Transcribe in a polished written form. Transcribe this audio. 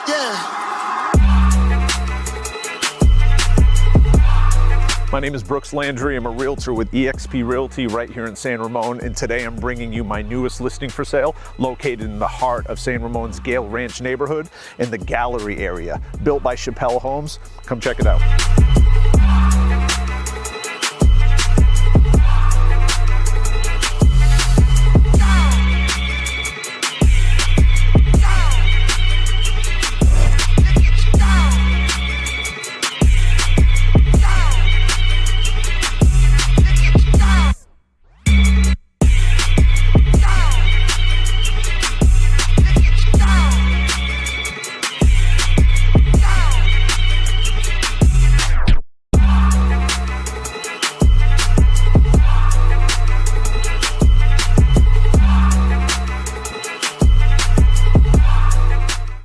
Yeah. My name is Landry. I'm a realtor with eXp Realty right here in San Ramon, and today I'm bringing you my newest listing for sale, located in the heart of San Ramon's Gale Ranch neighborhood in the Gallery area, built by Chappelle Homes. Come check it out.